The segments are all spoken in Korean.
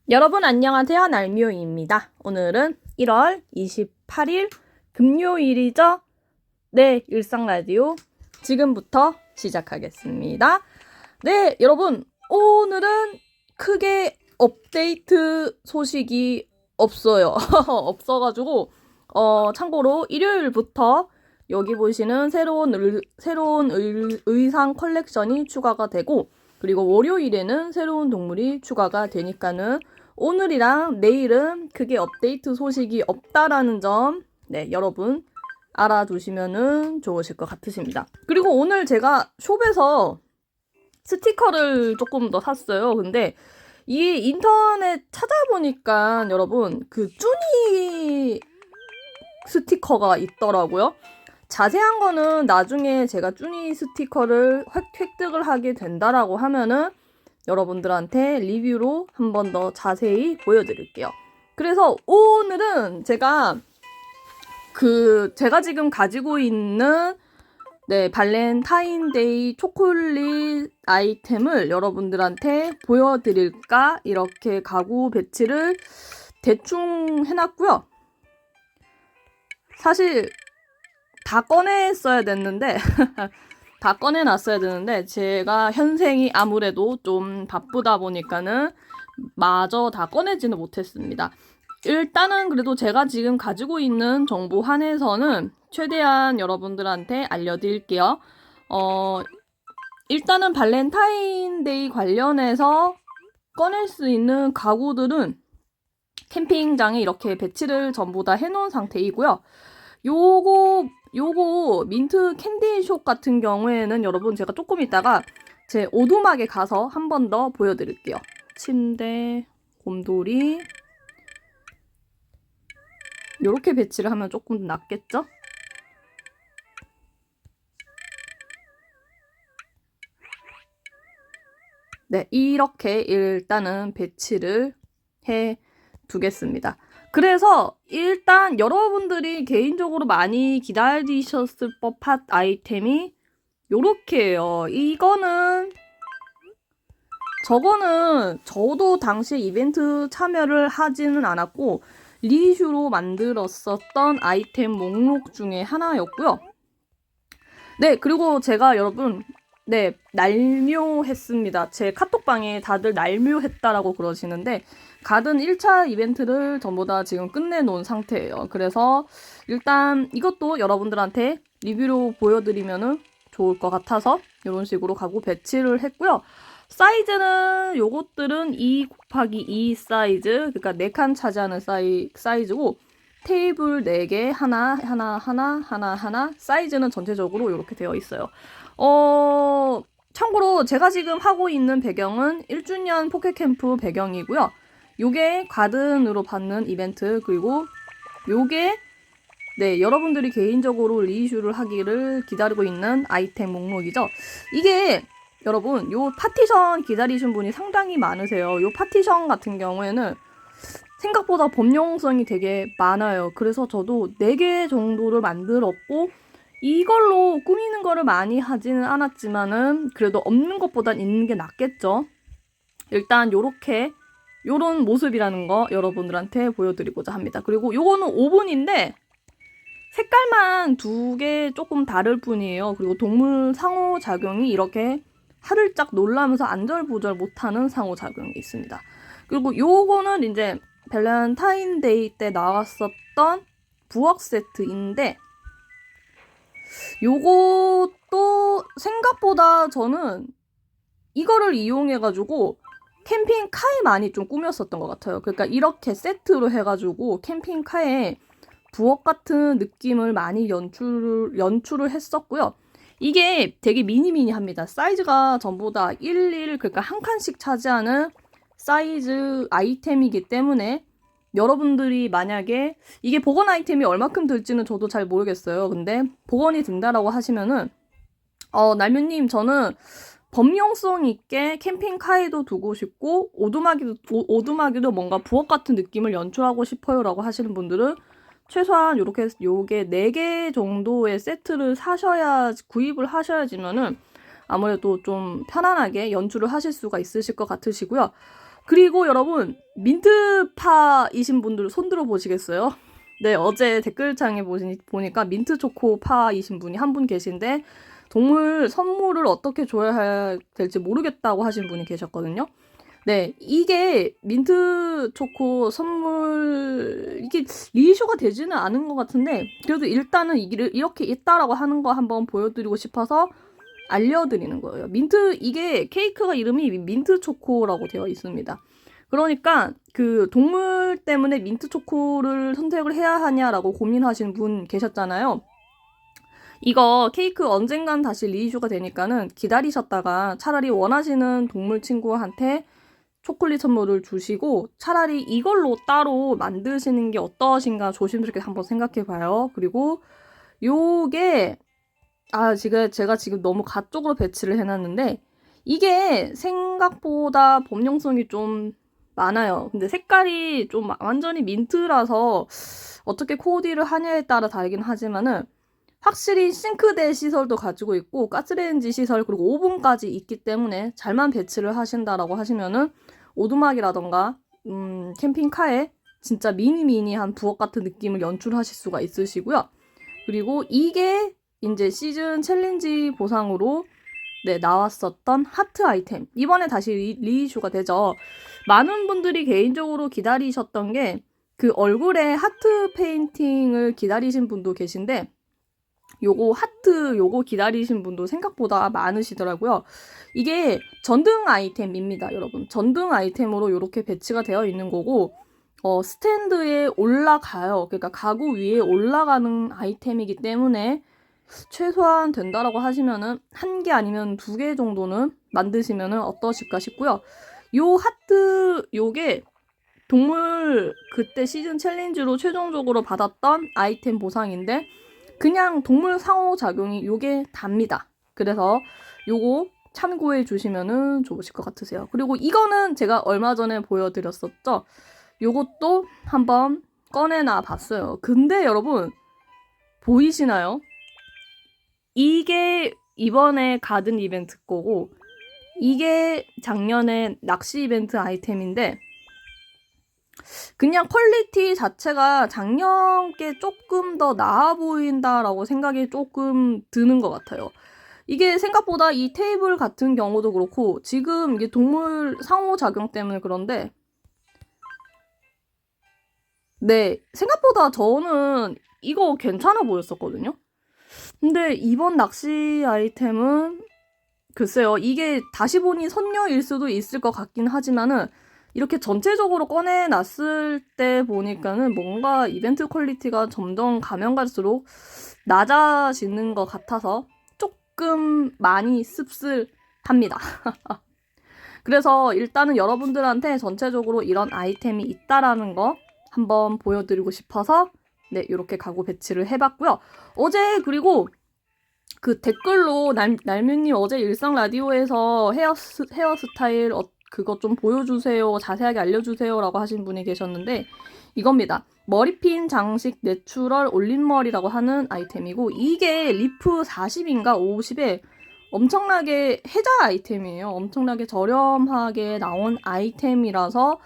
여러분 안녕하세요. 날미호입니다. 오늘은 1월 28일 금요일이죠? 네, 일상라디오 지금부터 시작하겠습니다. 네, 여러분 오늘은 크게 업데이트 소식이 없어요. 없어가지고 참고로 일요일부터 여기 보시는 새로운 의상 컬렉션이 추가가 되고, 그리고 월요일에는 새로운 동물이 추가가 되니까는 오늘이랑 내일은 크게 업데이트 소식이 없다라는 점, 네, 여러분 알아두시면은 좋으실 것 같으십니다. 그리고 오늘 제가 숍에서 스티커를 조금 더 샀어요. 근데 이 인터넷 찾아보니까 여러분 그 쭈니 스티커가 있더라고요. 자세한 거는 나중에 제가 쭈니 스티커를 획득을 하게 된다라고 하면은 여러분들한테 리뷰로 한 번 더 자세히 보여드릴게요. 그래서 오늘은 제가 지금 가지고 있는 발렌타인데이 초콜릿 아이템을 여러분들한테 보여드릴까 이렇게 가구 배치를 대충 해놨고요. 사실 다 꺼냈어야 됐는데 다 꺼내놨어야 되는데 제가 현생이 아무래도 좀 바쁘다 보니까는 마저 다 꺼내지는 못했습니다. 일단은 그래도 제가 지금 가지고 있는 정보 한에서는 최대한 여러분들한테 알려드릴게요. 일단은 발렌타인데이 관련해서 꺼낼 수 있는 가구들은 캠핑장에 이렇게 배치를 전부 다 해놓은 상태이고요. 요거 민트 캔디숍 같은 경우에는 여러분 제가 조금 있다가 제 오두막에 가서 한 번 더 보여드릴게요. 침대, 곰돌이 요렇게 배치를 하면 조금 낫겠죠? 네, 이렇게 일단은 배치를 해 두겠습니다. 그래서 일단 여러분들이 개인적으로 많이 기다리셨을 법한 아이템이 요렇게예요. 저거는 저도 당시 이벤트 참여를 하지는 않았고 리슈로 만들었었던 아이템 목록 중에 하나였고요. 네, 그리고 제가 여러분 날묘했습니다. 제 카톡방에 다들 날묘했다라고 그러시는데 가든 1차 이벤트를 전부 다 지금 끝내놓은 상태예요. 그래서 일단 이것도 여러분들한테 리뷰로 보여드리면은 좋을 것 같아서 이런 식으로 가구 배치를 했고요. 사이즈는 요것들은 2×2 사이즈, 그러니까 4칸 차지하는 사이즈고 테이블 4개 하나 사이즈는 전체적으로 이렇게 되어 있어요. 참고로 제가 지금 하고 있는 배경은 1주년 포켓캠프 배경이고요. 요게 가든으로 받는 이벤트, 그리고 요게 여러분들이 개인적으로 리이슈를 하기를 기다리고 있는 아이템 목록이죠. 이게 여러분 요 파티션 기다리신 분이 상당히 많으세요. 요 파티션 같은 경우에는 생각보다 범용성이 되게 많아요. 그래서 저도 4개 정도를 만들었고 이걸로 꾸미는 거를 많이 하지는 않았지만은 그래도 없는 것보단 있는 게 낫겠죠. 일단 요런 모습이라는 거 여러분들한테 보여드리고자 합니다. 그리고 요거는 오븐인데 색깔만 2개 조금 다를 뿐이에요. 그리고 동물 상호작용이 이렇게 하늘짝 놀라면서 안절부절 못하는 상호작용이 있습니다. 그리고 요거는 이제 발렌타인데이 때 나왔었던 부엌 세트인데 요것도 생각보다 저는 이거를 이용해가지고 캠핑카에 많이 좀 꾸몄었던 것 같아요. 그러니까 이렇게 세트로 해가지고 캠핑카에 부엌 같은 느낌을 많이 연출을 했었고요. 이게 되게 미니미니합니다. 사이즈가 전부 다 1, 그러니까 한 칸씩 차지하는 사이즈 아이템이기 때문에 여러분들이 만약에 이게 복원 아이템이 얼마큼 들지는 저도 잘 모르겠어요. 근데 복원이 된다라고 하시면은 날묘님 저는 범용성 있게 캠핑카에도 두고 싶고 오두막에도 뭔가 부엌 같은 느낌을 연출하고 싶어요라고 하시는 분들은 최소한 요게 4개 정도의 세트를 구입을 하셔야지만은 아무래도 좀 편안하게 연출을 하실 수가 있으실 것 같으시고요. 그리고 여러분, 민트파이신 분들 손 들어 보시겠어요? 네, 어제 댓글창에 보니까 민트초코파이신 분이 한 분 계신데 동물 선물을 어떻게 줘야 될지 모르겠다고 하신 분이 계셨거든요. 네, 이게 민트 초코 선물, 이게 리이슈가 되지는 않은 것 같은데, 그래도 일단은 이렇게 있다라고 하는 거 한번 보여드리고 싶어서 알려드리는 거예요. 이게 케이크가 이름이 민트 초코라고 되어 있습니다. 그러니까 그 동물 때문에 민트 초코를 선택을 해야 하냐라고 고민하시는 분 계셨잖아요. 이거 케이크 언젠간 다시 리이슈가 되니까는 기다리셨다가 차라리 원하시는 동물 친구한테 초콜릿 선물을 주시고 차라리 이걸로 따로 만드시는 게 어떠신가 조심스럽게 한번 생각해 봐요. 그리고 요게 제가 지금 너무 가쪽으로 배치를 해놨는데 이게 생각보다 범용성이 좀 많아요. 근데 색깔이 좀 완전히 민트라서 어떻게 코디를 하냐에 따라 다르긴 하지만은 확실히 싱크대 시설도 가지고 있고 가스레인지 시설 그리고 오븐까지 있기 때문에 잘만 배치를 하신다라고 하시면은 오두막이라던가 캠핑카에 진짜 미니미니한 부엌 같은 느낌을 연출하실 수가 있으시고요. 그리고 이게 이제 시즌 챌린지 보상으로 나왔었던 하트 아이템. 이번에 다시 리이슈가 되죠. 많은 분들이 개인적으로 기다리셨던 게 그 얼굴에 하트 페인팅을 기다리신 분도 계신데 요거 기다리신 분도 생각보다 많으시더라고요. 이게 전등 아이템입니다, 여러분. 전등 아이템으로 이렇게 배치가 되어 있는 거고 스탠드에 올라가요. 그러니까 가구 위에 올라가는 아이템이기 때문에 최소한 된다라고 하시면은 1개 아니면 2개 정도는 만드시면은 어떠실까 싶고요. 요 하트 요게 동물 그때 시즌 챌린지로 최종적으로 받았던 아이템 보상인데 그냥 동물 상호작용이 요게 답니다. 그래서 요거 참고해 주시면은 좋으실 것 같으세요. 그리고 이거는 제가 얼마 전에 보여드렸었죠. 요것도 한번 꺼내놔 봤어요. 근데 여러분 보이시나요? 이게 이번에 가든 이벤트 거고 이게 작년에 낚시 이벤트 아이템인데 그냥 퀄리티 자체가 작년께 조금 더 나아 보인다라고 생각이 조금 드는 것 같아요. 이게 생각보다 이 테이블 같은 경우도 그렇고 지금 이게 동물 상호작용 때문에 그런데 생각보다 저는 이거 괜찮아 보였었거든요. 근데 이번 낚시 아이템은 글쎄요, 이게 다시 보니 선녀일 수도 있을 것 같긴 하지만은 이렇게 전체적으로 꺼내놨을 때 보니까는 뭔가 이벤트 퀄리티가 점점 가면 갈수록 낮아지는 것 같아서 조금 많이 씁쓸합니다. 그래서 일단은 여러분들한테 전체적으로 이런 아이템이 있다라는 거 한번 보여드리고 싶어서 이렇게 가구 배치를 해봤고요. 어제 그리고 그 댓글로 날뮤님 어제 일상 라디오에서 헤어스타일 그거 좀 보여주세요. 자세하게 알려주세요. 라고 하신 분이 계셨는데 이겁니다. 머리핀 장식 내추럴 올림머리라고 하는 아이템이고 이게 리프 40인가 50에 엄청나게 혜자 아이템이에요. 엄청나게 저렴하게 나온 아이템이라서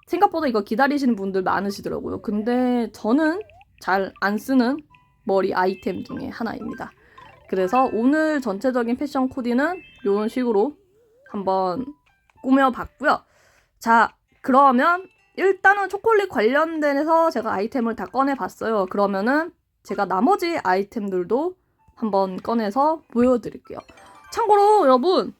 생각보다 이거 기다리시는 분들 많으시더라고요. 근데 저는 잘 안 쓰는 머리 아이템 중에 하나입니다. 그래서 오늘 전체적인 패션 코디는 이런 식으로 한번 꾸며봤고요. 자, 그러면 일단은 초콜릿 관련돼서 제가 아이템을 다 꺼내봤어요. 그러면은 제가 나머지 아이템들도 한번 꺼내서 보여드릴게요. 참고로 여러분,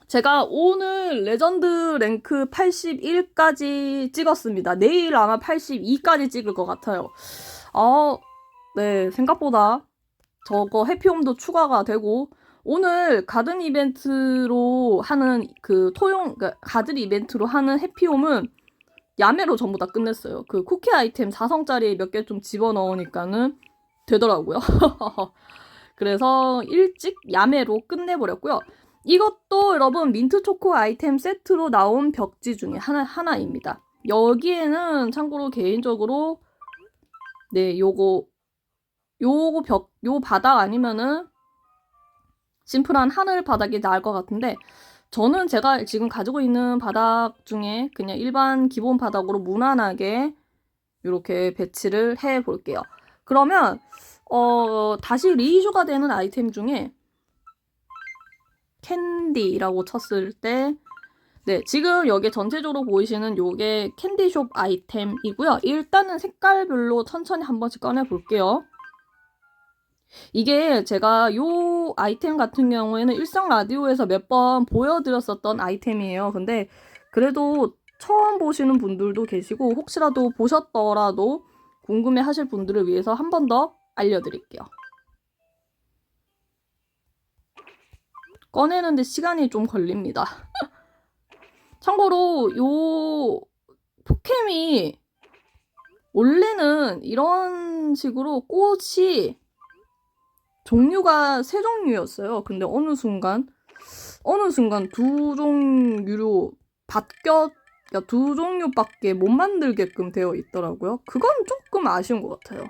제가 오늘 레전드 랭크 81까지 찍었습니다. 내일 아마 82까지 찍을 것 같아요. 생각보다 저거 해피홈도 추가가 되고 오늘 가든 이벤트로 하는 가든 이벤트로 하는 해피홈은 야매로 전부 다 끝냈어요. 그 쿠키 아이템 4성짜리 몇 개 좀 집어넣으니까는 되더라고요. 그래서 일찍 야매로 끝내버렸고요. 이것도 여러분 민트초코 아이템 세트로 나온 벽지 중에 하나입니다. 여기에는 참고로 개인적으로 요 바닥 아니면은 심플한 하늘 바닥이 나을 것 같은데 저는 제가 지금 가지고 있는 바닥 중에 그냥 일반 기본 바닥으로 무난하게 이렇게 배치를 해 볼게요. 그러면 다시 리이슈가 되는 아이템 중에 캔디라고 쳤을 때 네, 지금 여기 전체적으로 보이시는 요게 캔디숍 아이템이고요. 일단은 색깔별로 천천히 한 번씩 꺼내 볼게요. 이게 제가 요 아이템 같은 경우에는 일상 라디오에서 몇 번 보여드렸었던 아이템이에요. 근데 그래도 처음 보시는 분들도 계시고 혹시라도 보셨더라도 궁금해 하실 분들을 위해서 한 번 더 알려드릴게요. 꺼내는데 시간이 좀 걸립니다. 참고로 요 포캠이 원래는 이런 식으로 꽃이 종류가 3종류였어요. 근데 어느 순간 두 종류로 그러니까 2종류밖에 못 만들게끔 되어 있더라고요. 그건 조금 아쉬운 것 같아요.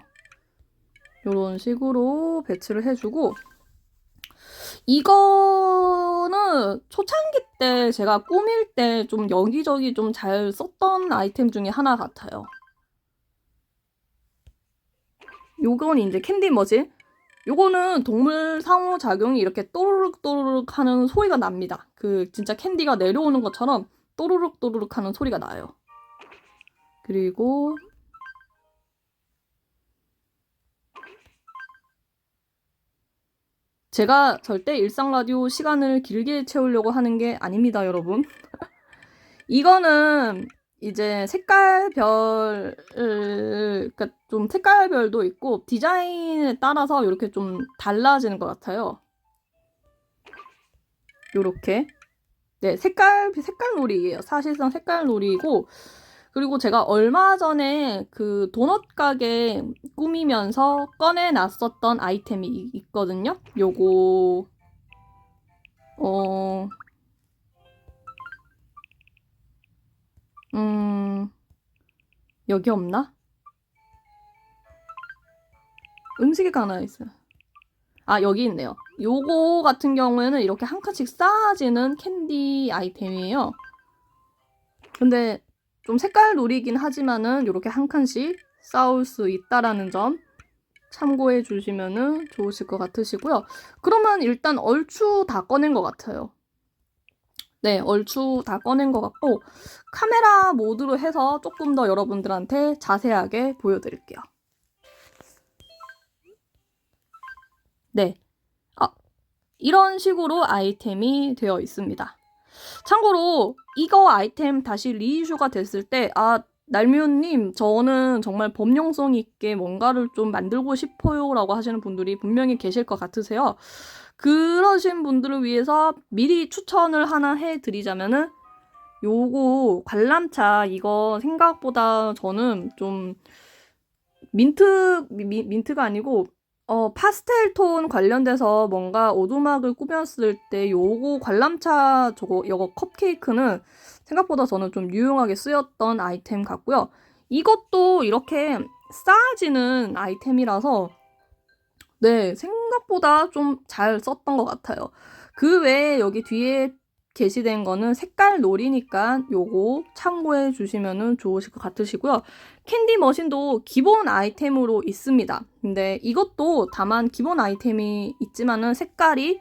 이런 식으로 배치를 해주고 이거는 초창기 때 제가 꾸밀 때 좀 여기저기 좀 잘 썼던 아이템 중에 하나 같아요. 요건 이제 캔디 머신. 요거는 동물 상호작용이 이렇게 또르륵 또르륵 하는 소리가 납니다. 그 진짜 캔디가 내려오는 것처럼 또르륵 또르륵 하는 소리가 나요. 그리고 제가 절대 일상 라디오 시간을 길게 채우려고 하는 게 아닙니다, 여러분. 이거는 이제 그러니까 좀 색깔별도 있고 디자인에 따라서 이렇게 좀 달라지는 것 같아요. 요렇게. 네, 색깔 놀이예요. 사실상 색깔 놀이고 그리고 제가 얼마 전에 그 도넛 가게 꾸미면서 꺼내놨었던 아이템이 있거든요. 요거 여기 없나? 음식에가 하나 있어요. 아, 여기 있네요. 요거 같은 경우에는 이렇게 한 칸씩 쌓아지는 캔디 아이템이에요. 근데 좀 색깔 놀이긴 하지만은 이렇게 한 칸씩 쌓을 수 있다라는 점 참고해 주시면은 좋으실 것 같으시고요. 그러면 일단 얼추 다 꺼낸 것 같아요. 네, 얼추 다 꺼낸 것 같고 카메라 모드로 해서 조금 더 여러분들한테 자세하게 보여드릴게요. 네, 이런 식으로 아이템이 되어 있습니다. 참고로 이거 아이템 다시 리이슈가 됐을 때 날미우님 저는 정말 범용성 있게 뭔가를 좀 만들고 싶어요 라고 하시는 분들이 분명히 계실 것 같으세요. 그러신 분들을 위해서 미리 추천을 하나 해드리자면은 요거 관람차 이거 생각보다 저는 좀 민트가 아니고 파스텔 톤 관련돼서 뭔가 오두막을 꾸몄을 때 요거 관람차 요거 컵케이크는 생각보다 저는 좀 유용하게 쓰였던 아이템 같고요. 이것도 이렇게 쌓아지는 아이템이라서 네, 생각보다 좀 잘 썼던 것 같아요. 그 외에 여기 뒤에 게시된 거는 색깔 놀이니까 요거 참고해 주시면 좋으실 것 같으시고요. 캔디 머신도 기본 아이템으로 있습니다. 근데 이것도 다만 기본 아이템이 있지만은 색깔이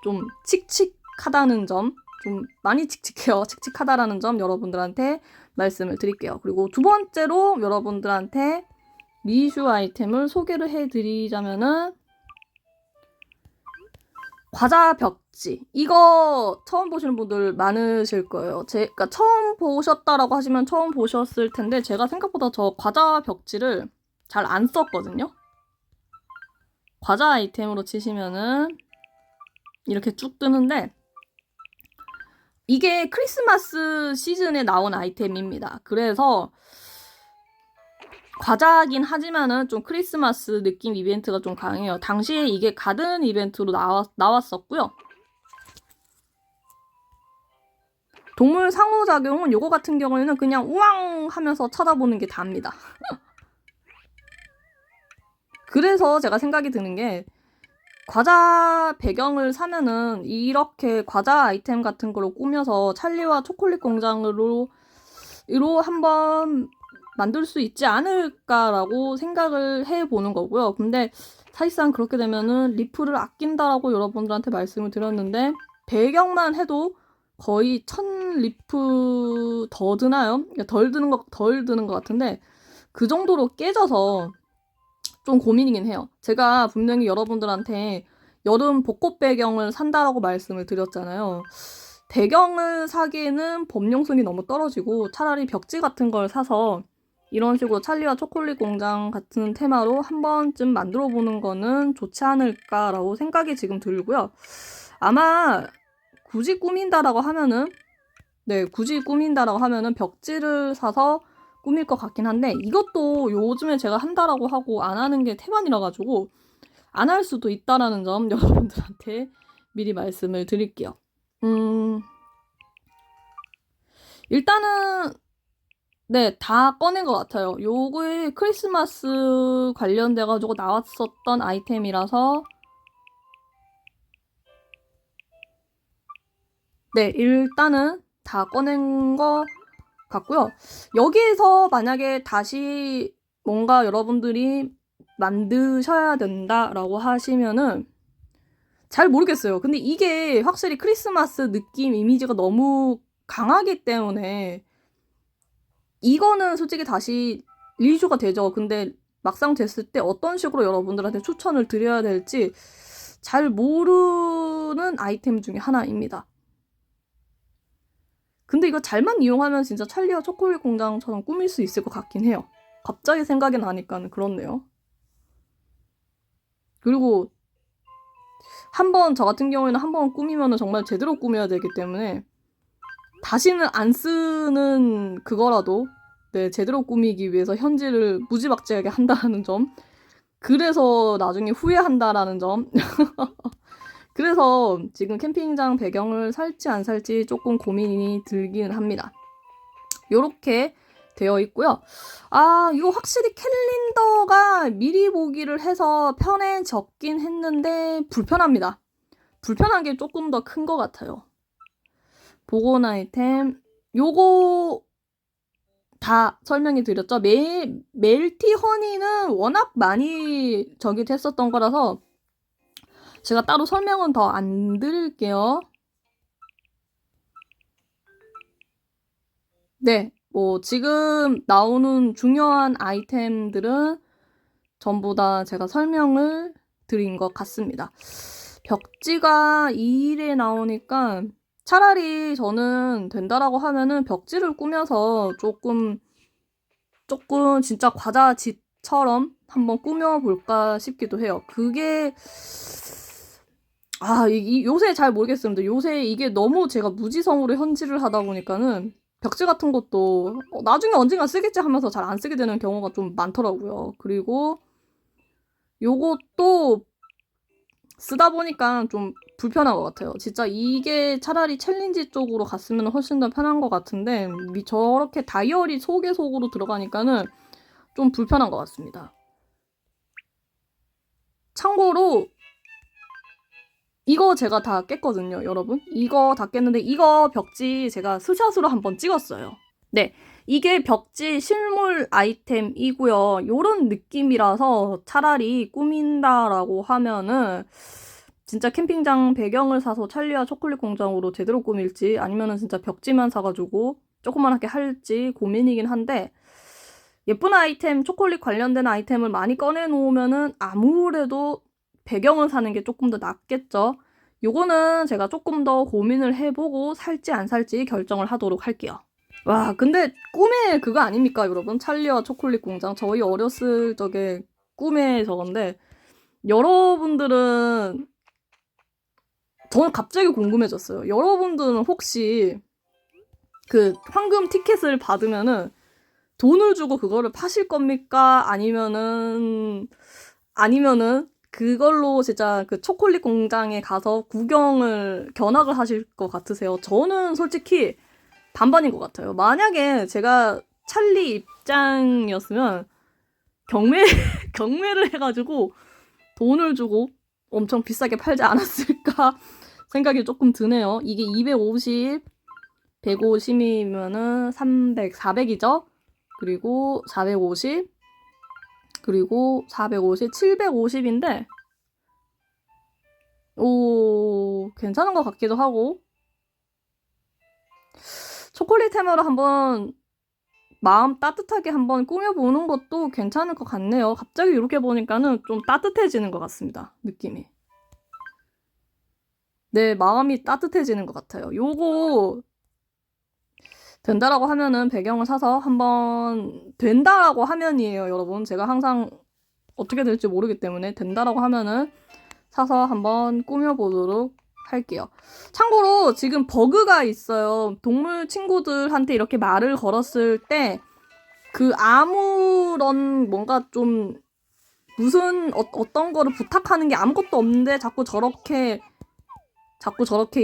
좀 칙칙하다는 점, 좀 많이 칙칙해요. 칙칙하다라는 점 여러분들한테 말씀을 드릴게요. 그리고 두 번째로 여러분들한테 리슈 아이템을 소개를 해드리자면은 과자 벽지. 이거 처음 보시는 분들 많으실 거예요. 그러니까 처음 보셨다라고 하시면 처음 보셨을 텐데 제가 생각보다 저 과자 벽지를 잘 안 썼거든요. 과자 아이템으로 치시면은 이렇게 쭉 뜨는데 이게 크리스마스 시즌에 나온 아이템입니다. 그래서 과자긴 하지만은 좀 크리스마스 느낌 이벤트가 좀 강해요. 당시에 이게 가든 이벤트로 나왔었고요. 동물 상호작용은 요거 같은 경우에는 그냥 우왕 하면서 쳐다보는 게 답니다. 그래서 제가 생각이 드는 게 과자 배경을 사면은 이렇게 과자 아이템 같은 걸로 꾸며서 찰리와 초콜릿 공장으로 한번 만들 수 있지 않을까라고 생각을 해보는 거고요. 근데 사실상 그렇게 되면은 리프를 아낀다라고 여러분들한테 말씀을 드렸는데 배경만 해도 거의 1000리프 더 드나요? 덜 드는 것 같은데 그 정도로 깨져서 좀 고민이긴 해요. 제가 분명히 여러분들한테 여름 벚꽃 배경을 산다라고 말씀을 드렸잖아요. 배경을 사기에는 범용성이 너무 떨어지고 차라리 벽지 같은 걸 사서 이런 식으로 찰리와 초콜릿 공장 같은 테마로 한 번쯤 만들어 보는 거는 좋지 않을까라고 생각이 지금 들고요. 아마 굳이 꾸민다라고 하면은 벽지를 사서 꾸밀 것 같긴 한데 이것도 요즘에 제가 한다라고 하고 안 하는 게 태반이라 가지고 안 할 수도 있다라는 점 여러분들한테 미리 말씀을 드릴게요. 일단은 네, 다 꺼낸 것 같아요. 요게 크리스마스 관련돼가지고 나왔었던 아이템이라서 네, 일단은 다 꺼낸 거 같고요. 여기에서 만약에 다시 뭔가 여러분들이 만드셔야 된다라고 하시면은 잘 모르겠어요. 근데 이게 확실히 크리스마스 느낌 이미지가 너무 강하기 때문에 이거는 솔직히 다시 리뷰가 되죠. 근데 막상 됐을 때 어떤 식으로 여러분들한테 추천을 드려야 될지 잘 모르는 아이템 중에 하나입니다. 근데 이거 잘만 이용하면 진짜 찰리와 초콜릿 공장처럼 꾸밀 수 있을 것 같긴 해요. 갑자기 생각이 나니까 그렇네요. 그리고 저 같은 경우에는 한번 꾸미면 정말 제대로 꾸며야 되기 때문에 다시는 안 쓰는 그거라도 네, 제대로 꾸미기 위해서 현질을 무지막지하게 한다는 점. 그래서 나중에 후회한다라는 점. 그래서 지금 캠핑장 배경을 살지 안 살지 조금 고민이 들긴 합니다. 요렇게 되어 있고요. 이거 확실히 캘린더가 미리 보기를 해서 편해졌긴 했는데 불편합니다. 불편한 게 조금 더 큰 것 같아요. 보건 아이템 요거 다 설명해 드렸죠. 멜티 허니는 워낙 많이 저기 됐었던 거라서 제가 따로 설명은 더 안 드릴게요. 네, 뭐 지금 나오는 중요한 아이템들은 전부 다 제가 설명을 드린 것 같습니다. 벽지가 2일에 나오니까 차라리 저는 된다라고 하면은 벽지를 꾸며서 조금 진짜 과자집처럼 한번 꾸며볼까 싶기도 해요. 그게 요새 잘 모르겠습니다. 요새 이게 너무 제가 무지성으로 현질을 하다 보니까는 벽지 같은 것도 나중에 언젠가 쓰겠지 하면서 잘 안 쓰게 되는 경우가 좀 많더라고요. 그리고 요것도 쓰다 보니까 좀 불편한 것 같아요. 진짜 이게 차라리 챌린지 쪽으로 갔으면 훨씬 더 편한 것 같은데 저렇게 다이어리 속으로 들어가니까는 좀 불편한 것 같습니다. 참고로 이거 제가 다 깼거든요, 여러분. 이거 다 깼는데 이거 벽지 제가 스샷으로 한번 찍었어요. 네, 이게 벽지 실물 아이템이고요. 요런 느낌이라서 차라리 꾸민다라고 하면은 진짜 캠핑장 배경을 사서 찰리와 초콜릿 공장으로 제대로 꾸밀지 아니면은 진짜 벽지만 사가지고 조그만하게 할지 고민이긴 한데 예쁜 아이템, 초콜릿 관련된 아이템을 많이 꺼내놓으면은 아무래도 배경을 사는 게 조금 더 낫겠죠. 요거는 제가 조금 더 고민을 해보고 살지 안 살지 결정을 하도록 할게요. 와, 근데 꿈의 그거 아닙니까, 여러분? 찰리와 초콜릿 공장. 저희 어렸을 적에 꿈의 저건데, 여러분들은, 저는 갑자기 궁금해졌어요. 여러분들은 혹시 그 황금 티켓을 받으면은 돈을 주고 그거를 파실 겁니까? 아니면은 그걸로 진짜 그 초콜릿 공장에 가서 견학을 하실 것 같으세요? 저는 솔직히 반반인 것 같아요. 만약에 제가 찰리 입장이었으면 경매를 해가지고 돈을 주고 엄청 비싸게 팔지 않았을까 생각이 조금 드네요. 이게 250, 150이면은 300, 400이죠? 그리고 450, 그리고 450, 750인데, 오, 괜찮은 것 같기도 하고. 초콜릿 테마로 한번 마음 따뜻하게 한번 꾸며보는 것도 괜찮을 것 같네요. 갑자기 이렇게 보니까는 좀 따뜻해지는 것 같습니다. 느낌이. 네, 마음이 따뜻해지는 것 같아요. 요거 된다라고 하면은 배경을 사서 한번 된다라고 하면이에요, 여러분. 제가 항상 어떻게 될지 모르기 때문에 된다라고 하면은 사서 한번 꾸며보도록 할게요. 참고로 지금 버그가 있어요. 동물 친구들한테 이렇게 말을 걸었을 때 그 아무런 뭔가 좀 무슨 어떤 거를 부탁하는 게 아무것도 없는데 자꾸 저렇게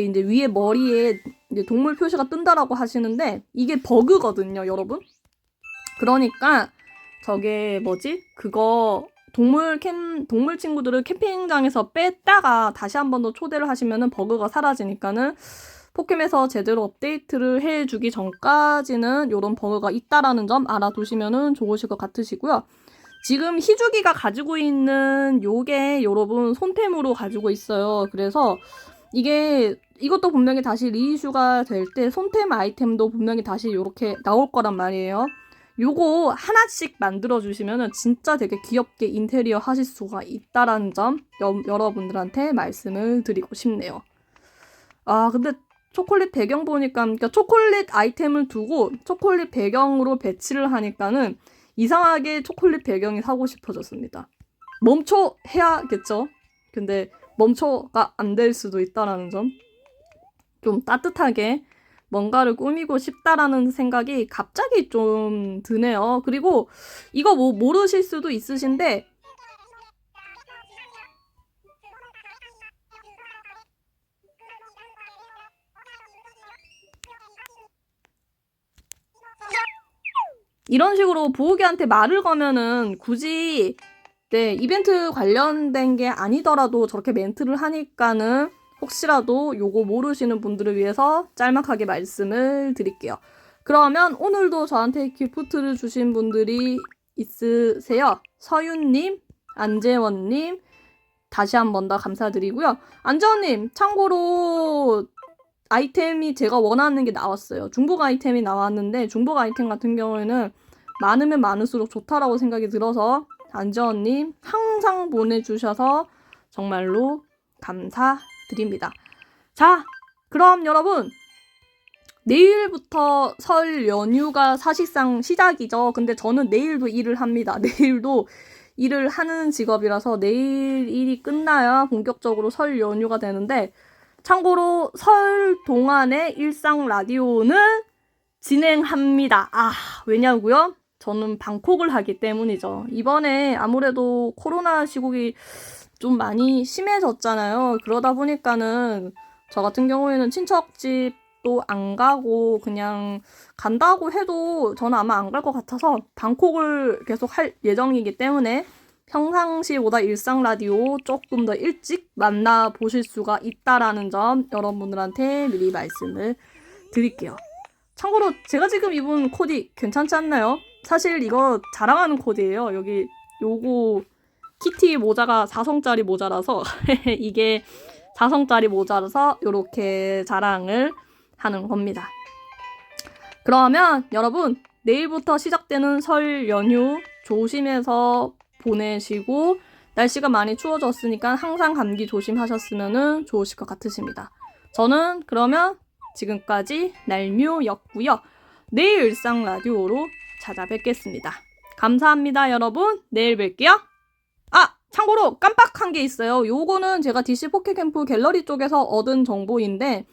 이제 위에 머리에 이제 동물 표시가 뜬다라고 하시는데 이게 버그거든요, 여러분. 그러니까 저게 뭐지? 그거 동물 친구들을 캠핑장에서 뺐다가 다시 한 번 더 초대를 하시면은 버그가 사라지니까는 포캠에서 제대로 업데이트를 해주기 전까지는 이런 버그가 있다라는 점 알아두시면은 좋으실 것 같으시고요. 지금 희주기가 가지고 있는 요게 여러분 손템으로 가지고 있어요. 그래서 이것도 분명히 다시 리이슈가 될 때 손템 아이템도 분명히 다시 이렇게 나올 거란 말이에요. 요거 하나씩 만들어주시면은 진짜 되게 귀엽게 인테리어 하실 수가 있다라는 점 여러분들한테 말씀을 드리고 싶네요. 아, 근데 초콜릿 배경 보니까, 그러니까 초콜릿 아이템을 두고 초콜릿 배경으로 배치를 하니까는 이상하게 초콜릿 배경이 사고 싶어졌습니다. 멈춰해야겠죠? 근데 멈춰가 안 될 수도 있다라는 점. 좀 따뜻하게 뭔가를 꾸미고 싶다라는 생각이 갑자기 좀 드네요. 그리고 이거 뭐 모르실 수도 있으신데 이런 식으로 부호기한테 말을 거면은 굳이 네, 이벤트 관련된 게 아니더라도 저렇게 멘트를 하니까는 혹시라도 요거 모르시는 분들을 위해서 짤막하게 말씀을 드릴게요. 그러면 오늘도 저한테 기프트를 주신 분들이 있으세요. 서윤님, 안재원님, 다시 한 번 더 감사드리고요. 안재원님, 참고로 아이템이 제가 원하는 게 나왔어요. 중복 아이템이 나왔는데 중복 아이템 같은 경우에는 많으면 많을수록 좋다라고 생각이 들어서 안재원님 항상 보내주셔서 정말로 감사드립니다. 자, 그럼 여러분 내일부터 설 연휴가 사실상 시작이죠. 근데 저는 내일도 일을 합니다. 내일도 일을 하는 직업이라서 내일 일이 끝나야 본격적으로 설 연휴가 되는데 참고로 설 동안에 일상 라디오는 진행합니다. 아, 왜냐고요? 저는 방콕을 하기 때문이죠. 이번에 아무래도 코로나 시국이 좀 많이 심해졌잖아요. 그러다 보니까는 저 같은 경우에는 친척집도 안 가고 그냥 간다고 해도 저는 아마 안 갈 것 같아서 방콕을 계속 할 예정이기 때문에 평상시보다 일상 라디오 조금 더 일찍 만나보실 수가 있다라는 점 여러분들한테 미리 말씀을 드릴게요. 참고로 제가 지금 입은 코디 괜찮지 않나요? 사실 이거 자랑하는 코디예요. 여기 요거 키티 모자가 4성짜리 모자라서 이게 4성짜리 모자라서 이렇게 자랑을 하는 겁니다. 그러면 여러분 내일부터 시작되는 설 연휴 조심해서 보내시고 날씨가 많이 추워졌으니까 항상 감기 조심하셨으면 좋으실 것 같으십니다. 저는 그러면 지금까지 날묘였고요. 내일 일상 라디오로 찾아뵙겠습니다. 감사합니다, 여러분. 내일 뵐게요. 아, 참고로 깜빡한 게 있어요. 요거는 제가 DC 포켓캠프 갤러리 쪽에서 얻은 정보인데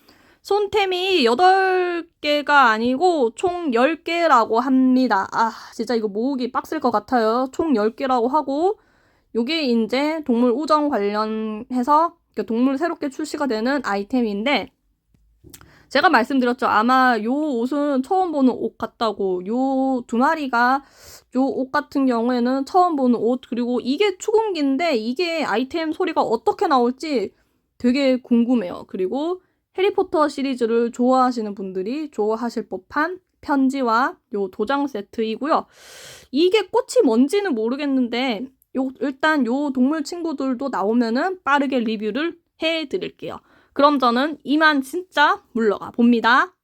손템이 8개가 아니고 총 10개라고 합니다. 아, 진짜 이거 모으기 빡셀 것 같아요. 총 10개라고 하고 요게 이제 동물 우정 관련해서 동물 새롭게 출시가 되는 아이템인데 제가 말씀드렸죠. 아마 요 옷은 처음 보는 옷 같다고. 요 두 마리가 요 옷 같은 경우에는 처음 보는 옷. 그리고 이게 추궁기인데 이게 아이템 소리가 어떻게 나올지 되게 궁금해요. 그리고 해리포터 시리즈를 좋아하시는 분들이 좋아하실 법한 편지와 요 도장 세트이고요. 이게 꽃이 뭔지는 모르겠는데 일단 요 동물 친구들도 나오면은 빠르게 리뷰를 해드릴게요. 그럼 저는 이만 진짜 물러가 봅니다.